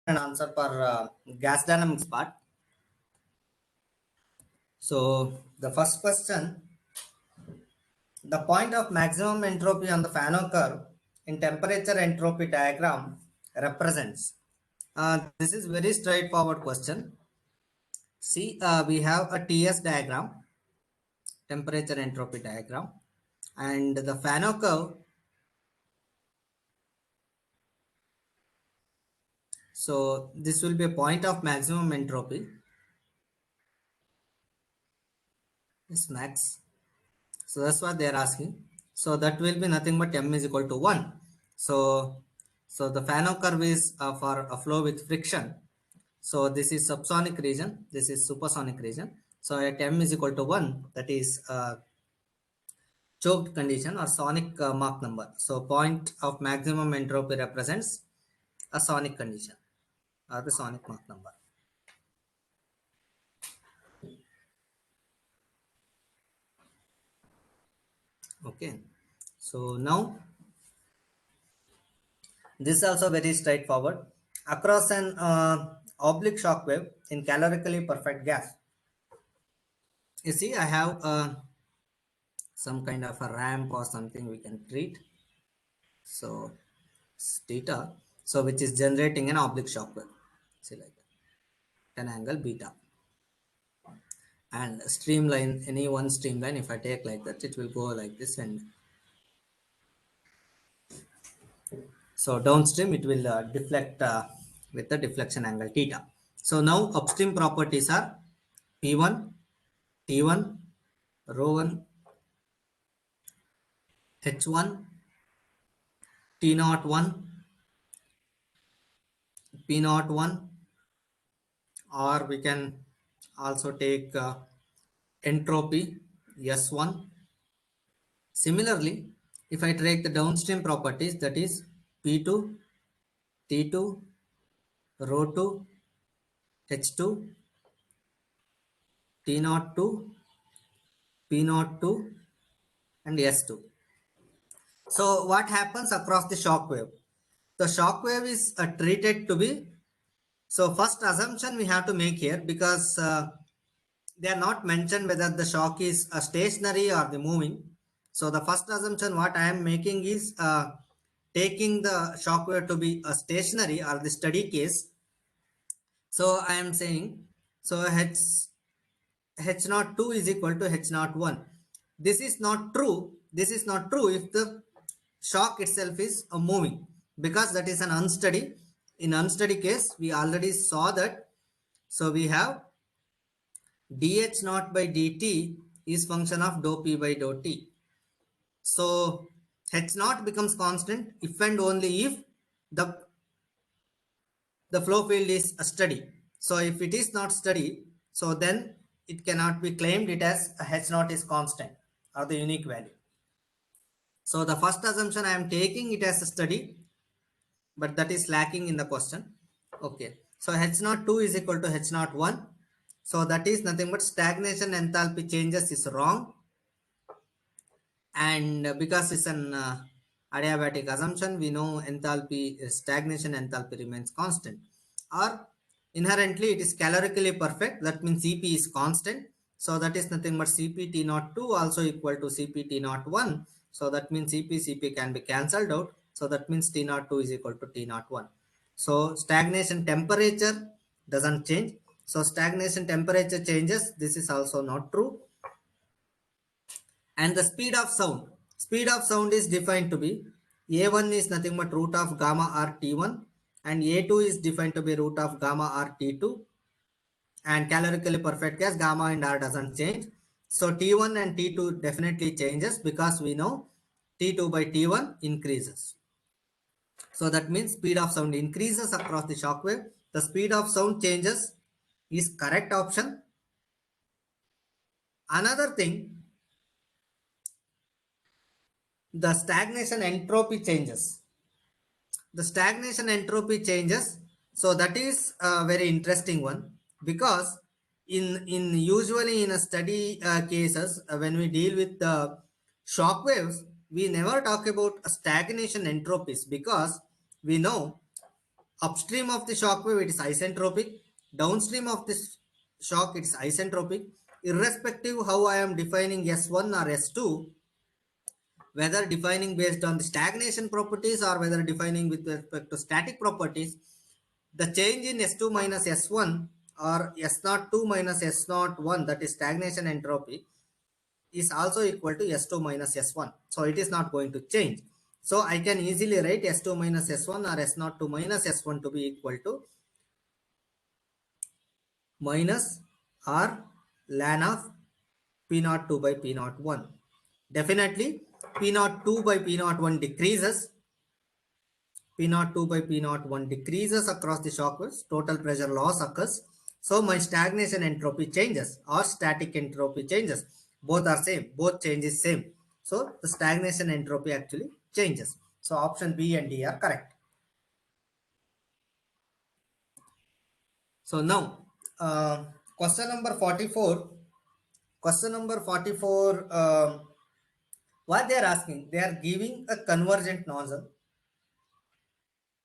and answer for gas dynamics part. So the first question, the point of maximum entropy on the Fano curve in temperature entropy diagram represents. This is very straightforward question. See, we have a TS diagram, temperature entropy diagram, and the Fano curve. So this will be a point of maximum entropy. Is max. So that's what they are asking. So that will be nothing but m is equal to 1. So the Fano curve is for a flow with friction. So this is subsonic region. This is supersonic region. So at m is equal to 1, that is choked condition or sonic Mach number. So point of maximum entropy represents a sonic condition or the sonic Mach number. Okay. So now this is also very straightforward. Across an oblique shock wave in calorically perfect gas. You see, I have some kind of a ramp or something we can treat. So it's theta, so which is generating an oblique shock wave. See like that. An angle beta. And streamline, any one streamline, if I take like that, it will go like this, and so downstream it will deflect with the deflection angle theta. So now upstream properties are P1, T1, rho 1, H1, T naught 1, P naught 1, or we can also take entropy S1. Similarly, if I take the downstream properties, that is P2, T2, rho 2, H2, T naught 2, P naught 2, and S2. So what happens across the shock wave? The shock wave is treated to be, so first assumption we have to make here, because they are not mentioned whether the shock is stationary or the moving. So the first assumption what I am making is taking the shock wave to be a stationary or the steady case. So I am saying, so H naught 2 is equal to H naught 1. This is not true. This is not true if the shock itself is moving, because that is an unsteady. In unsteady case, we already saw that. So we have dH naught by dt is function of dou p by dou t. So H naught becomes constant if and only if the flow field is steady. So if it is not steady, so then it cannot be claimed it as H naught is constant or the unique value. So the first assumption I am taking it as a steady, but that is lacking in the question. Okay. So H naught 2 is equal to H naught 1. So that is nothing but stagnation enthalpy changes is wrong. And because it's an adiabatic assumption, we know enthalpy, stagnation enthalpy remains constant. Or inherently it is calorically perfect. That means Cp is constant. So that is nothing but Cp T naught 2 also equal to Cp T naught 1. So that means Cp can be cancelled out. So that means T naught 2 is equal to T naught 1. So stagnation temperature doesn't change. So stagnation temperature changes. This is also not true. And the speed of sound. Speed of sound is defined to be A1 is nothing but root of gamma r T1, and A2 is defined to be root of gamma r T2, and calorically perfect gas gamma and r doesn't change. So T1 and T2 definitely changes, because we know T2 by T1 increases. So that means speed of sound increases across the shock wave. The speed of sound changes is correct option. Another thing, the stagnation entropy changes. The stagnation entropy changes. So that is a very interesting one, because in usually in a study cases, when we deal with the shock waves, we never talk about stagnation entropies, because we know Upstream of the shock wave, it is isentropic. Downstream of this shock, it is isentropic. Irrespective how I am defining S1 or S2, whether defining based on the stagnation properties or whether defining with respect to static properties, the change in S2 minus S1 or S02 minus S01, that is stagnation entropy, is also equal to S2 minus S1. So it is not going to change. So I can easily write S2 minus S1 or S02 minus S1 to be equal to minus or ln of P02 by P01. Definitely P02 by P01 decreases. P02 by P01 decreases across the shock waves. Total pressure loss occurs. So my stagnation entropy changes or static entropy changes. Both are same. Both changes same. So the stagnation entropy actually changes. So option B and D are correct. So now question number 44. Question number 44. What they are asking? They are giving a convergent nozzle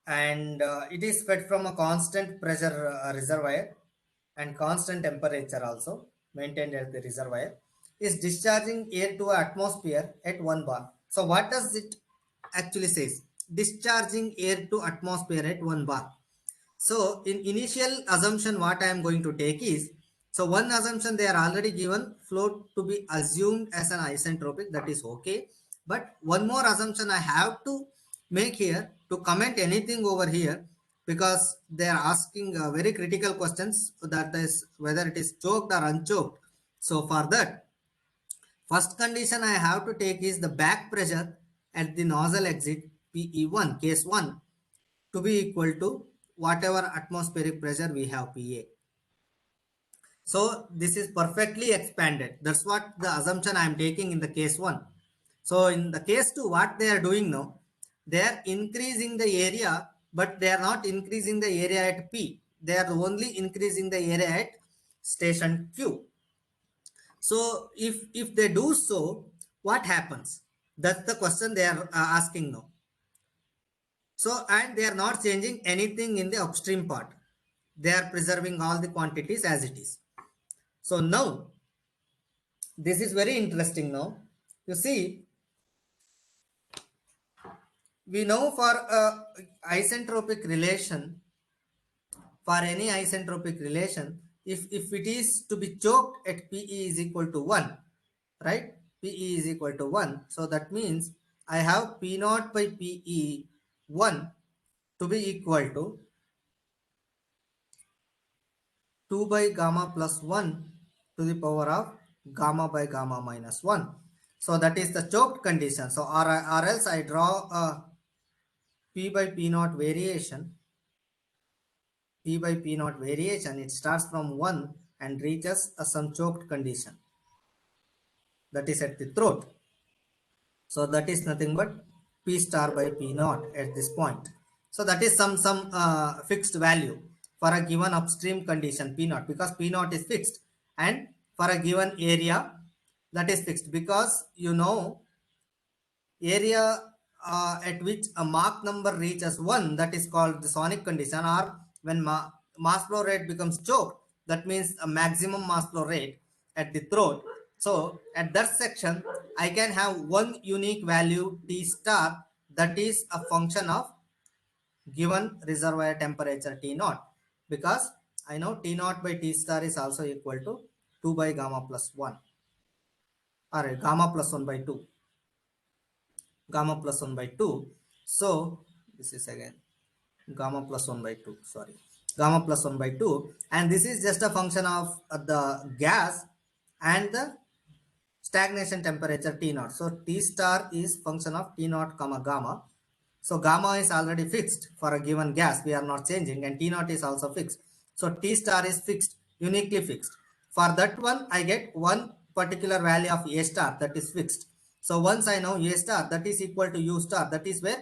and it is fed from a constant pressure reservoir and constant temperature also maintained at the reservoir, is discharging air to atmosphere at 1 bar. So what does it actually says? Discharging air to atmosphere at 1 bar. So in initial assumption, what I am going to take is, so one assumption they are already given flow to be assumed as an isentropic, that is okay. But one more assumption I have to make here to comment anything over here, because they are asking very critical questions, that is whether it is choked or unchoked. So for that, first condition I have to take is the back pressure at the nozzle exit PE1, case 1, to be equal to whatever atmospheric pressure we have PA. So this is perfectly expanded. That's what the assumption I am taking in the case 1. So in the case 2, what they are doing now, they are increasing the area, but they are not increasing the area at P. They are only increasing the area at station Q. So if they do so, what happens? That's the question they are asking now. So, and they are not changing anything in the upstream part. They are preserving all the quantities as it is. So now, this is very interesting now. You see, we know for a isentropic relation, for any isentropic relation, if it is to be choked at PE is equal to 1, right? PE is equal to 1. So that means I have P naught by PE 1 to be equal to 2 by gamma plus 1 to the power of gamma by gamma minus 1. So that is the choked condition. So or else I draw a P by P naught variation. P by P naught variation. It starts from 1 and reaches some choked condition. That is at the throat. So that is nothing but P star by P naught at this point. So that is some fixed value for a given upstream condition P naught, because P naught is fixed, and for a given area that is fixed, because you know area at which a Mach number reaches 1, that is called the sonic condition, or when mass flow rate becomes choked, that means a maximum mass flow rate at the throat. So at that section, I can have one unique value T star, that is a function of given reservoir temperature T naught, because I know T naught by T star is also equal to 2 by gamma plus 1, or gamma plus 1 by 2. Gamma plus 1 by 2. So this is again gamma plus 1 by 2, sorry, gamma plus 1 by 2, and this is just a function of the gas and the stagnation temperature T naught. So T star is function of T naught comma gamma. So gamma is already fixed for a given gas, we are not changing, and T naught is also fixed. So T star is fixed, uniquely fixed. For that one, I get one particular value of A star, that is fixed. So once I know A star, that is equal to U star, that is where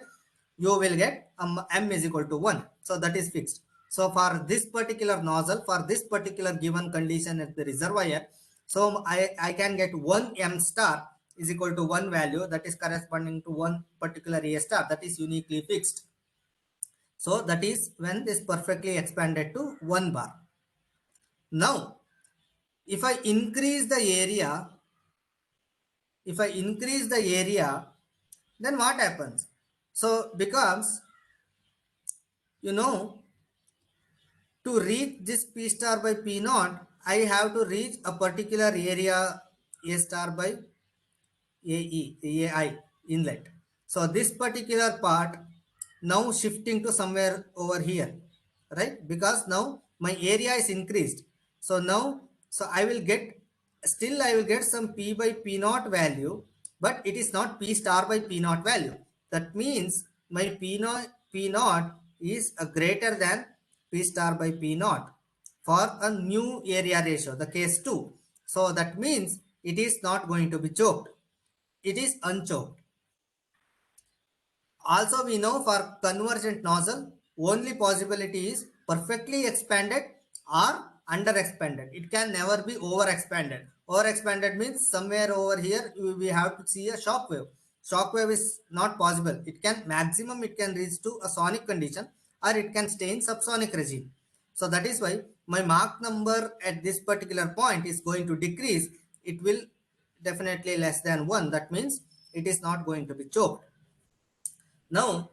you will get M is equal to 1. So that is fixed. So for this particular nozzle, for this particular given condition at the reservoir, so I can get 1 M star is equal to 1 value, that is corresponding to one particular A star, that is uniquely fixed. So that is when this perfectly expanded to 1 bar. Now, if I increase the area, then what happens? So becomes, you know, to reach this P star by P naught, I have to reach a particular area A star by AI inlet. So this particular part now shifting to somewhere over here, right? Because now my area is increased. So now, so I will get some P by P naught value, but it is not P star by P naught value. That means my P naught is a greater than P star by P naught for a new area ratio, the case 2. So that means it is not going to be choked, it is unchoked. Also, we know for convergent nozzle, only possibility is perfectly expanded or under expanded. It can never be over expanded. Over expanded means somewhere over here we have to see a shock wave. Shock wave is not possible. It can maximum it can reach to a sonic condition or it can stay in subsonic regime. So that is why my Mach number at this particular point is going to decrease. It will definitely less than 1. That means it is not going to be choked. Now,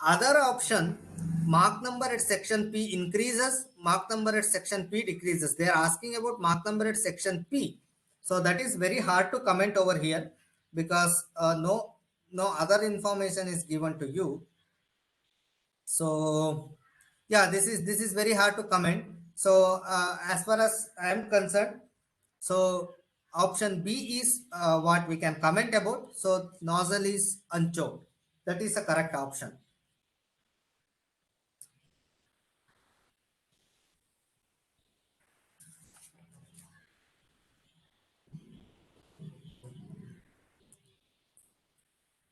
other option, Mach number at section P increases, Mach number at section P decreases. They are asking about Mach number at section P. So that is very hard to comment over here because no other information is given to you. So yeah, this is very hard to comment. So as far as I am concerned, so option B is what we can comment about. So nozzle is unchoked. That is the correct option.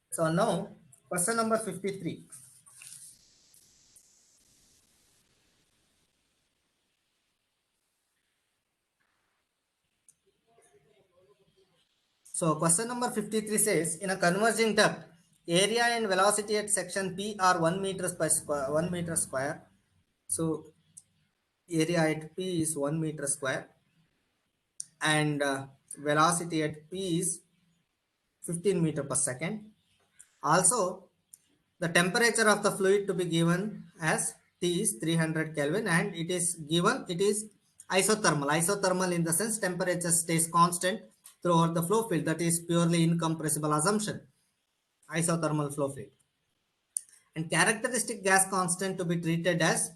So now, question number 53. So question number 53 says, in a converging duct, area and velocity at section P are 1 meters per square, 1 meter square. So area at P is 1 meter square and velocity at P is 15 meter per second. Also, the temperature of the fluid to be given as T is 300 Kelvin and it is given, it is isothermal. Isothermal in the sense temperature stays constant throughout the flow field. That is purely incompressible assumption. Isothermal flow field. And characteristic gas constant to be treated as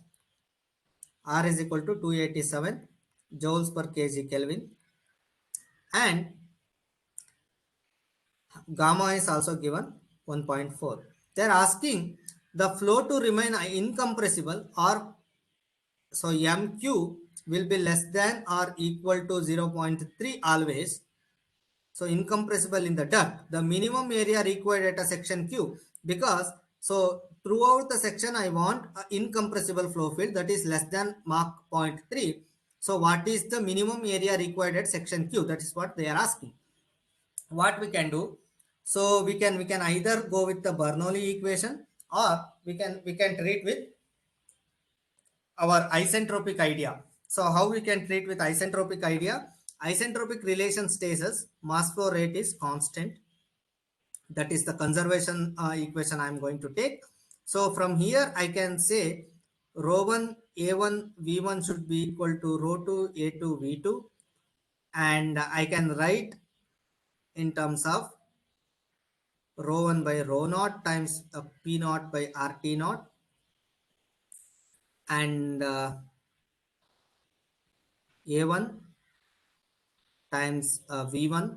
R is equal to 287 joules per kg Kelvin. And gamma is also given 1.4. They are asking the flow to remain incompressible or so MQ will be less than or equal to 0.3 always. So incompressible in the duct, the minimum area required at a section Q, because so throughout the section I want an incompressible flow field that is less than Mach 0.3. So what is the minimum area required at section Q? That is what they are asking. What we can do, so we can either go with the Bernoulli equation or we can treat with our isentropic idea. So how we can treat with isentropic idea? Isentropic relation states as mass flow rate is constant. That is the conservation equation I am going to take. So from here I can say rho 1 A1 V1 should be equal to rho 2 A2 V2, and I can write in terms of rho 1 by rho naught times P naught by RT naught, and A1 times V1,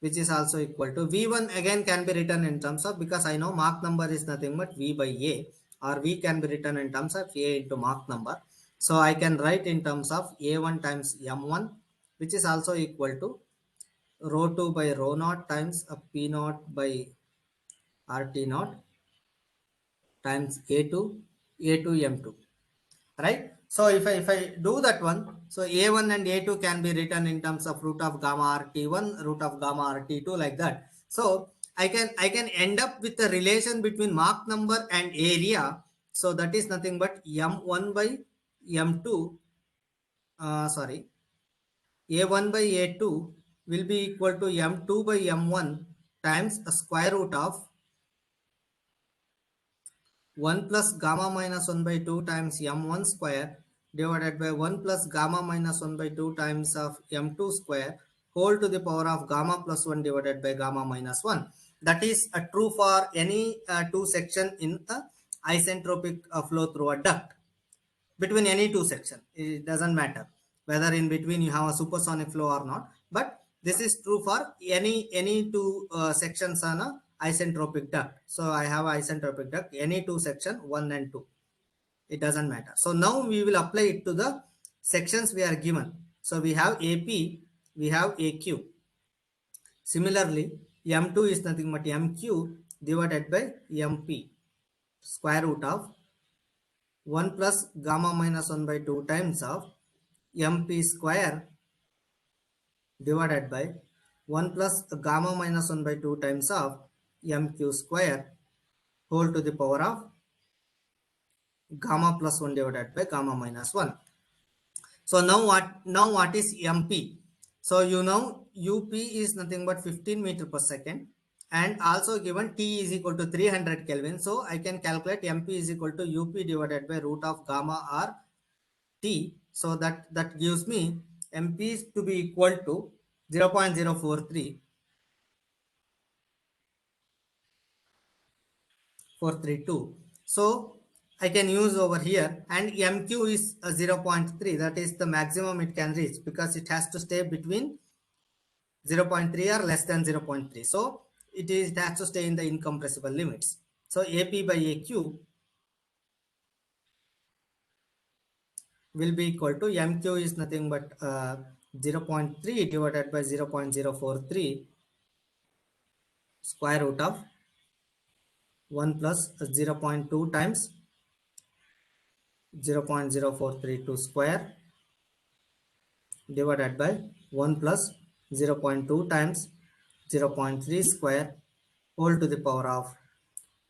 which is also equal to V1 again can be written in terms of, because I know Mach number is nothing but V by A, or V can be written in terms of A into Mach number. So I can write in terms of A1 times M1, which is also equal to rho 2 by rho naught times P naught by RT naught times A2 M2. Right? So if I do that one, so A1 and A2 can be written in terms of root of gamma RT1, root of gamma RT2, like that. So I can end up with a relation between Mach number and area. So that is nothing but m1 by m2, sorry, a1 by a2 will be equal to m2 by m1 times a square root of 1 plus gamma minus 1 by 2 times m1 square divided by 1 plus gamma minus 1 by 2 times of m2 square whole to the power of gamma plus 1 divided by gamma minus 1. That is true for any two section in a isentropic flow through a duct between any two section. It doesn't matter whether in between you have a supersonic flow or not, but this is true for any two sections on a isentropic duct. So I have isentropic duct, any two section 1 and 2, it doesn't matter. So now we will apply it to the sections we are given. So we have AP, we have AQ. Similarly, m2 is nothing but mq divided by mp, square root of 1 plus gamma minus 1 by 2 times of mp square divided by 1 plus gamma minus 1 by 2 times of mq square whole to the power of gamma plus 1 divided by gamma minus 1. So now what is mp? So you know up is nothing but 15 meter per second, and also given T is equal to 300 Kelvin. So I can calculate mp is equal to up divided by root of gamma r T. So that gives me mp is to be equal to 0.043 432. So I can use over here, and mq is 0.3, that is the maximum it can reach because it has to stay between 0.3 or less than 0.3. So it has to stay in the incompressible limits. So ap by aq will be equal to mq is nothing but 0.3 divided by 0.043 square root of 1 plus 0.2 times 0.0432 square divided by 1 plus 0.2 times 0.3 square whole to the power of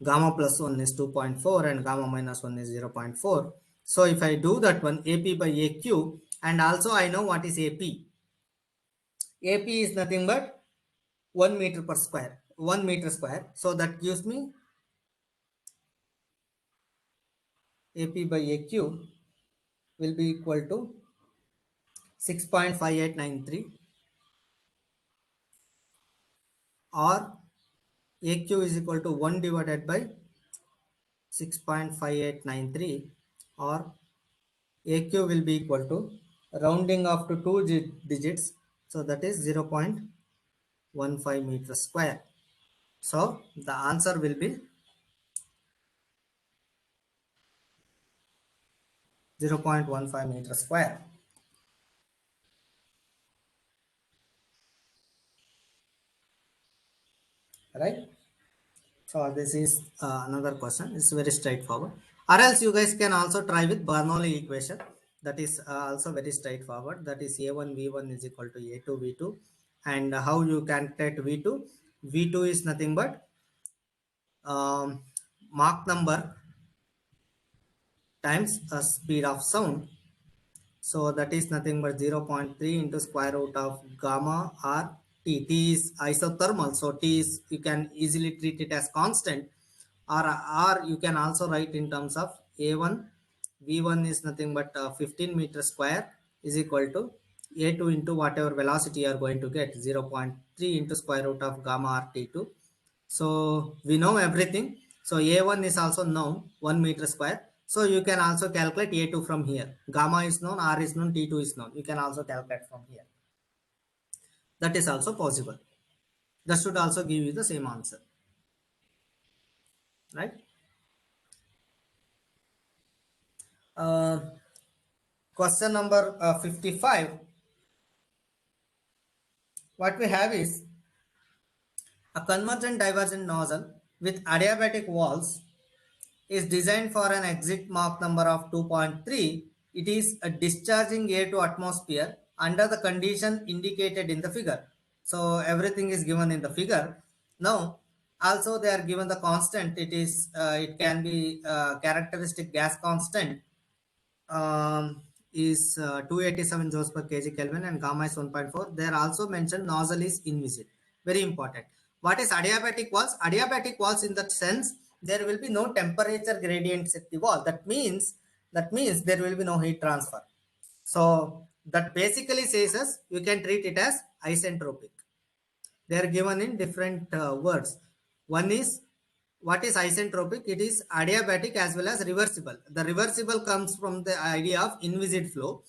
gamma plus 1 is 2.4 and gamma minus 1 is 0.4. So if I do that one, AP by AQ, and also I know what is AP. AP is nothing but 1 meter per square, 1 meter square. So that gives me AP by AQ will be equal to 6.5893, or AQ is equal to 1 divided by 6.5893, or AQ will be equal to rounding off to two digits, so that is 0.15 meter square. So the answer will be 0.15 meter square, right? So this is another question. It's very straightforward. Or else you guys can also try with Bernoulli equation. That is also very straightforward. That is A1 V1 is equal to A2 V2. And how you calculate V2? V2 is nothing but Mach number times a speed of sound. So that is nothing but 0.3 into square root of gamma r t. T is isothermal, so T is, you can easily treat it as constant, or you can also write in terms of A1 V1 is nothing but 15 meter square is equal to A2 into whatever velocity you are going to get, 0.3 into square root of gamma r t2. So we know everything. So A1 is also known, 1 meter square. So you can also calculate A2 from here. Gamma is known, R is known, T2 is known. You can also calculate from here. That is also possible. That should also give you the same answer, right? Uh, Question number 55. What we have is a convergent divergent nozzle with adiabatic walls is designed for an exit Mach number of 2.3. It is a discharging air to atmosphere under the condition indicated in the figure. So everything is given in the figure. Now Also they are given the constant. It is it can be characteristic gas constant is 287 joules per kg Kelvin and gamma is 1.4. They are also mentioned nozzle is inviscid. Very important. What is adiabatic walls? Adiabatic walls in that sense there will be no temperature gradients at the wall. That means there will be no heat transfer. So that basically says us you can treat it as isentropic. They are given in different words. One is what is isentropic? It is adiabatic as well as reversible. The reversible comes from the idea of inviscid flow,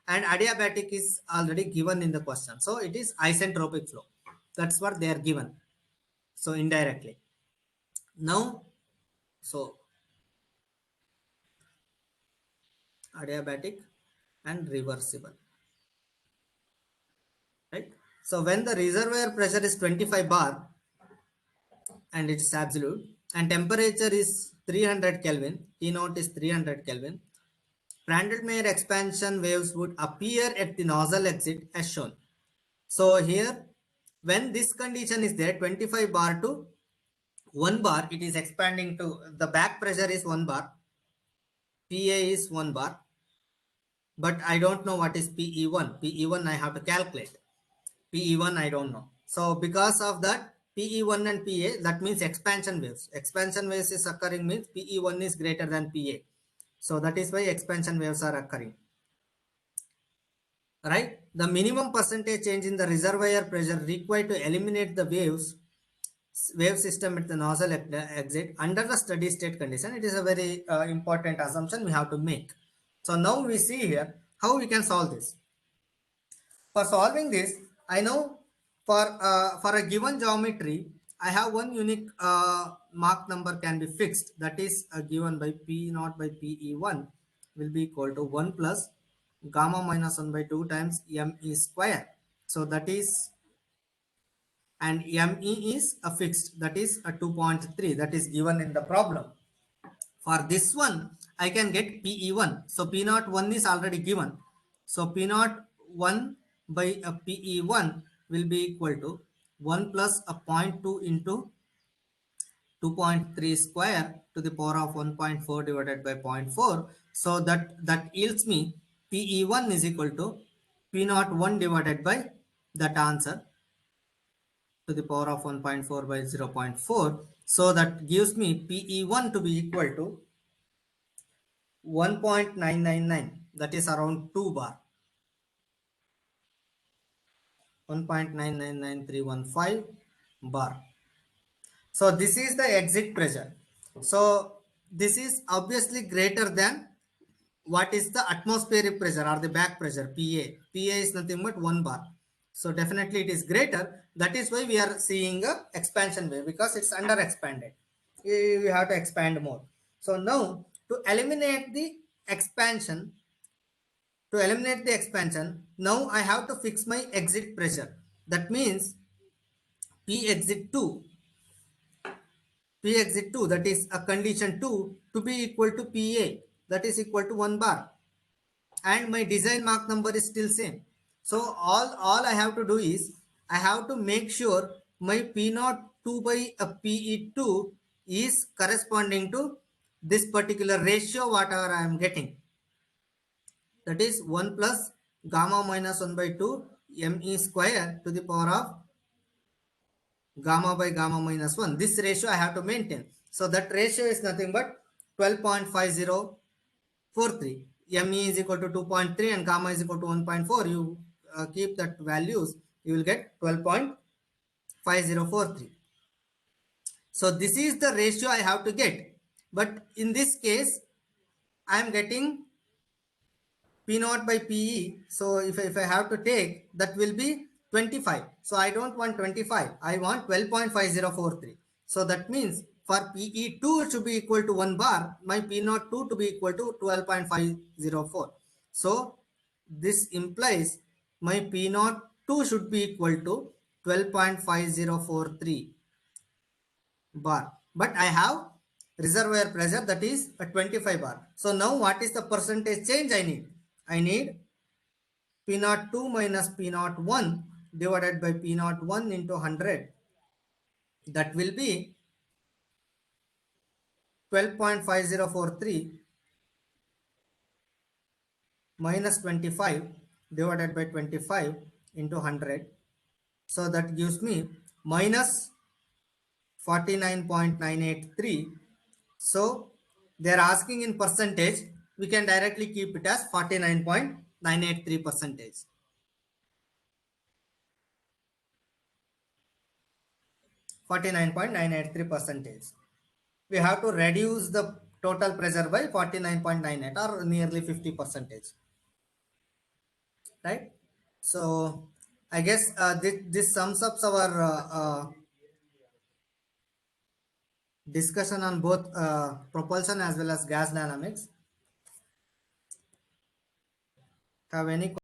and adiabatic is already given in the question. So it is isentropic flow. That's what they are given. So indirectly. Now, so adiabatic and reversible, right? So when the reservoir pressure is 25 bar and it's absolute, and temperature is 300 Kelvin, T naught is 300 Kelvin, Prandtl-Meyer expansion waves would appear at the nozzle exit as shown. So here, when this condition is there, 25 bar to 1 bar, it is expanding to the back pressure is 1 bar, PA is 1 bar, but I don't know what is PE1. PE1 I have to calculate. PE1 I don't know. So because of that, PE1 and PA, that means expansion waves. Expansion waves is occurring means PE1 is greater than PA. So that is why expansion waves are occurring. Right? The minimum percentage change in the reservoir pressure required to eliminate the wave system at the nozzle exit under the steady state condition. It is a very important assumption we have to make. So now we see here how we can solve this. For solving this, I know for a given geometry, I have one unique Mach number can be fixed. That is given by P naught by PE1 will be equal to 1 plus gamma minus 1 by 2 times ME square. So that is, and ME is a fixed, that is a 2.3, that is given in the problem. For this one, I can get PE1. So P naught 1 is already given. So P naught 1 by a PE1 will be equal to 1 plus a zero point 0.2 into 2.3 square to the power of 1.4 divided by zero point 0.4. So that yields me PE1 is equal to P naught 1 divided by that answer to the power of 1.4 by 0 0.4. So that gives me PE1 to be equal to 1.999, that is around 2 bar. 1.999315 bar. So this is the exit pressure. So this is obviously greater than what is the atmospheric pressure or the back pressure, PA. PA is nothing but 1 bar. So definitely it is greater. That is why we are seeing a expansion wave, because it's under expanded. We have to expand more. So now to eliminate the expansion, now I have to fix my exit pressure. That means P exit 2, that is a condition 2 to be equal to PA, that is equal to 1 bar. And my design Mach number is still same. So all I have to do is I have to make sure my P naught 2 by a PE2 is corresponding to this particular ratio whatever I am getting. That is 1 plus gamma minus 1 by 2 ME square to the power of gamma by gamma minus 1. This ratio I have to maintain. So that ratio is nothing but 12.5043. ME is equal to 2.3 and gamma is equal to 1.4. You keep that values, you will get 12.5043. So this is the ratio I have to get. But in this case, I am getting P naught by PE. So if I have to take, that will be 25. So I don't want 25. I want 12.5043. So that means for PE2 to be equal to 1 bar, my P naught 2 to be equal to 12.504. So this implies my P naught 2 should be equal to 12.5043 bar. But I have reservoir pressure that is a 25 bar. So now what is the percentage change I need? I need P naught 2 minus P naught 1 divided by P naught 1 into 100. That will be 12.5043 minus 25 divided by 25 into 100. So that gives me minus 49.983. So they are asking in percentage. We can directly keep it as 49.983 percentage. 49.983 percentage. We have to reduce the total pressure by 49.98 or nearly 50 percentage, right? So I guess this sums up our discussion on both propulsion as well as gas dynamics. Have any